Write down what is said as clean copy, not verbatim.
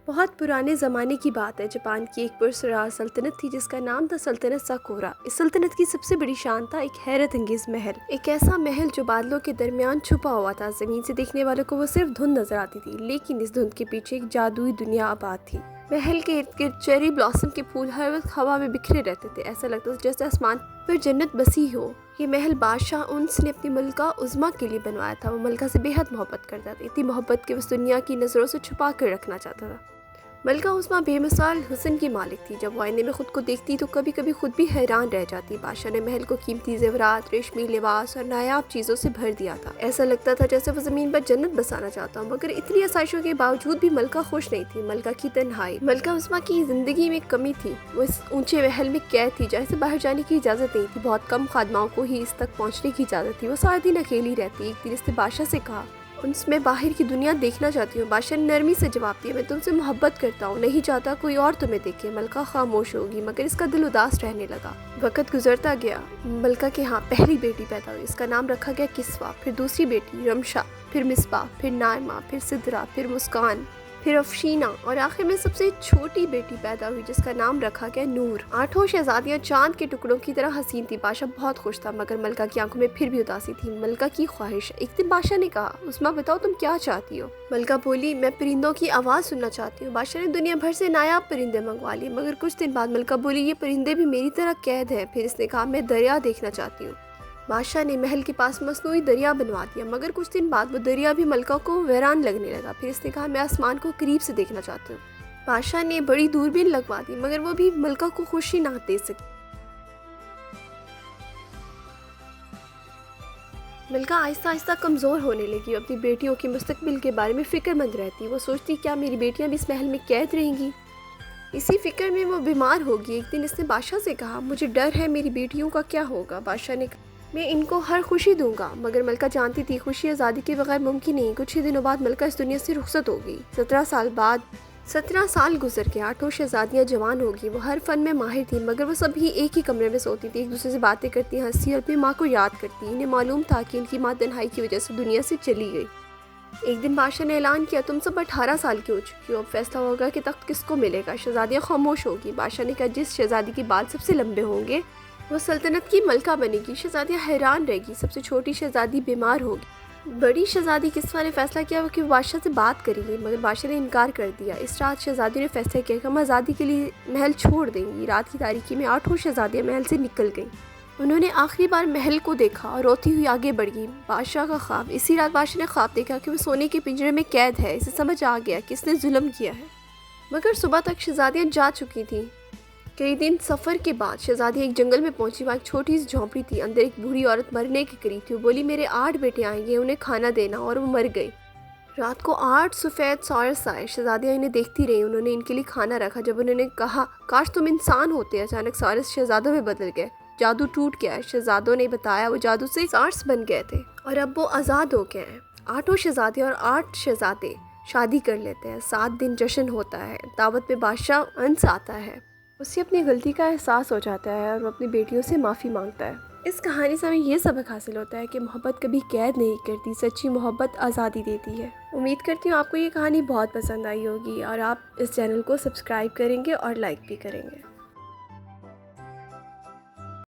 بہت پرانے زمانے کی بات ہے، جاپان کی ایک پراسرار سلطنت تھی جس کا نام تھا سلطنت ساکورا۔ اس سلطنت کی سب سے بڑی شان تھا ایک حیرت انگیز محل، ایک ایسا محل جو بادلوں کے درمیان چھپا ہوا تھا۔ زمین سے دیکھنے والوں کو وہ صرف دھند نظر آتی تھی، لیکن اس دھند کے پیچھے ایک جادوئی دنیا آباد تھی۔ محل کے ارد گرد چیری بلاسم کے پھول ہر وقت ہوا میں بکھرے رہتے تھے، ایسا لگتا تھا جیسے آسمان پر جنت بسی ہو۔ یہ محل بادشاہ انس نے اپنی ملکہ عظمیٰ کے لیے بنوایا تھا۔ وہ ملکہ سے بے حد محبت کرتا تھا، اتنی محبت کہ وہ اس دنیا کی نظروں سے چھپا کر رکھنا چاہتا تھا۔ ملکہ عظمیٰ بے مثال حسن کی مالک تھی، جب وہ آئینے میں خود کو دیکھتی تو کبھی کبھی خود بھی حیران رہ جاتی۔ بادشاہ نے محل کو قیمتی زیورات، ریشمی لباس اور نایاب چیزوں سے بھر دیا تھا، ایسا لگتا تھا جیسے وہ زمین پر جنت بسانا چاہتا ہوں۔ مگر اتنی آسائشوں کے باوجود بھی ملکہ خوش نہیں تھی۔ ملکہ کی تنہائی، ملکہ عظمیٰ کی زندگی میں کمی تھی۔ وہ اس اونچے محل میں قید تھی جہاں سے باہر جانے کی اجازت نہیں تھی، بہت کم خادماؤں کو ہی اس تک پہنچنے کی اجازت تھی۔ وہ سارے دن اکیلی رہتی۔ ایک دن اس نے بادشاہ سے کہا، انس میں باہر کی دنیا دیکھنا چاہتی ہوں۔ بادشاہ نے نرمی سے جواب دیا، میں تم سے محبت کرتا ہوں، نہیں چاہتا کوئی اور تمہیں دیکھے۔ ملکہ خاموش ہوگی، مگر اس کا دل اداس رہنے لگا۔ وقت گزرتا گیا، ملکہ کے ہاں پہلی بیٹی پیدا ہوئی، اس کا نام رکھا گیا کسوا۔ پھر دوسری بیٹی رمشا، پھر مصباح، پھر نائمہ، پھر سدرا، پھر مسکان، پھر افشینہ اور آخر میں سب سے چھوٹی بیٹی پیدا ہوئی جس کا نام رکھا گیا نور۔ 8 شہزادیاں چاند کے ٹکڑوں کی طرح حسین تھی۔ بادشاہ بہت خوش تھا، مگر ملکہ کی آنکھوں میں پھر بھی اداسی تھی۔ ملکہ کی خواہش۔ ایک دن بادشاہ نے کہا، عظمیٰ بتاؤ تم کیا چاہتی ہو؟ ملکہ بولی، میں پرندوں کی آواز سننا چاہتی ہوں۔ بادشاہ نے دنیا بھر سے نایاب پرندے منگوا لیے، مگر کچھ دن بعد ملکہ بولی، یہ پرندے بھی میری طرح قید ہیں۔ پھر اس نے کہا، میں دریا دیکھنا چاہتی ہوں۔ بادشاہ نے محل کے پاس مصنوعی دریا بنوا دیا، مگر کچھ دن بعد وہ دریا بھی ملکہ کو ویران لگنے لگا۔ پھر اس نے کہا، میں آسمان کو قریب سے دیکھنا چاہتی ہوں۔ بادشاہ نے بڑی دوربین لگوا دی، مگر وہ بھی ملکہ کو خوشی نہ دے سکی۔ ملکہ آہستہ آہستہ کمزور ہونے لگی، اپنی بیٹیوں کے مستقبل کے بارے میں فکر مند رہتی۔ وہ سوچتی، کیا میری بیٹیاں بھی اس محل میں قید رہیں گی؟ اسی فکر میں وہ بیمار ہوگی۔ ایک دن اس نے بادشاہ سے کہا، مجھے ڈر ہے میری بیٹیوں کا کیا ہوگا؟ بادشاہ نے کہا، میں ان کو ہر خوشی دوں گا۔ مگر ملکہ جانتی تھی خوشی آزادی کے بغیر ممکن نہیں۔ کچھ ہی دنوں بعد ملکہ اس دنیا سے رخصت ہو گئی۔ 17 سال گزر گئے۔ 8 شہزادیاں جوان ہو گئی۔ وہ ہر فن میں ماہر تھیں، مگر وہ سبھی ایک ہی کمرے میں سوتی تھی، ایک دوسرے سے باتیں کرتی، ہنستی اور اپنی ماں کو یاد کرتی۔ انہیں معلوم تھا کہ ان کی ماں تنہائی کی وجہ سے دنیا سے چلی گئی۔ ایک دن بادشاہ نے اعلان کیا، تم سب 18 سال کی ہو چکی ہو، اب فیصلہ ہوگا کہ تخت کس کو ملے گا۔ شہزادیاں خاموش ہوگی۔ بادشاہ نے کہا، جس شہزادی کے بال سب سے لمبے ہوں گے وہ سلطنت کی ملکہ بنے گی۔ شہزادیاں حیران رہ گی۔ سب سے چھوٹی شہزادی بیمار ہوگی۔ بڑی شہزادی کسوا نے فیصلہ کیا کہ وہ بادشاہ سے بات کریں گی، مگر بادشاہ نے انکار کر دیا۔ اس رات شہزادیوں نے فیصلہ کیا کہ ہم آزادی کے لیے محل چھوڑ دیں گی۔ رات کی تاریکی میں 8 شہزادیاں محل سے نکل گئیں۔ انہوں نے آخری بار محل کو دیکھا اور روتی ہوئی آگے بڑھ گئی۔ بادشاہ کا خواب۔ اسی رات بادشاہ نے خواب دیکھا کہ وہ سونے کے پنجرے میں قید ہے۔ اسے سمجھ آ گیا کہ اس نے ظلم کیا ہے، مگر صبح تک شہزادیاں جا چکی تھیں۔ کئی دن سفر کے بعد شہزادی ایک جنگل میں پہنچی۔ وہاں ایک چھوٹی سی جھونپڑی تھی، اندر ایک بوڑھی عورت مرنے کے قریب تھی۔ وہ بولی، میرے 8 بیٹے آئیں گے، انہیں کھانا دینا، اور وہ مر گئی۔ رات کو 8 سفید سارس آئے۔ شہزادیاں انہیں دیکھتی رہیں۔ انہوں نے ان کے لیے کھانا رکھا۔ جب انہوں نے کہا، کاش تم انسان ہوتے، اچانک سارس شہزادوں میں بدل گئے۔ جادو ٹوٹ گیا ہے۔ شہزادوں نے بتایا وہ جادو سے سارس بن گئے تھے اور اب وہ آزاد ہو گئے ہیں۔ 8 شہزادیاں اور 8 شہزادے شادی کر لیتے ہیں۔ 7 دن جشن ہوتا ہے۔ دعوت میں بادشاہ انس آتا ہے۔ اسے اپنی غلطی کا احساس ہو جاتا ہے اور وہ اپنی بیٹیوں سے معافی مانگتا ہے۔ اس کہانی سے ہمیں یہ سبق حاصل ہوتا ہے کہ محبت کبھی قید نہیں کرتی، سچی محبت آزادی دیتی ہے۔ امید کرتی ہوں آپ کو یہ کہانی بہت پسند آئی ہوگی اور آپ اس چینل کو سبسکرائب کریں گے اور لائک بھی کریں گے۔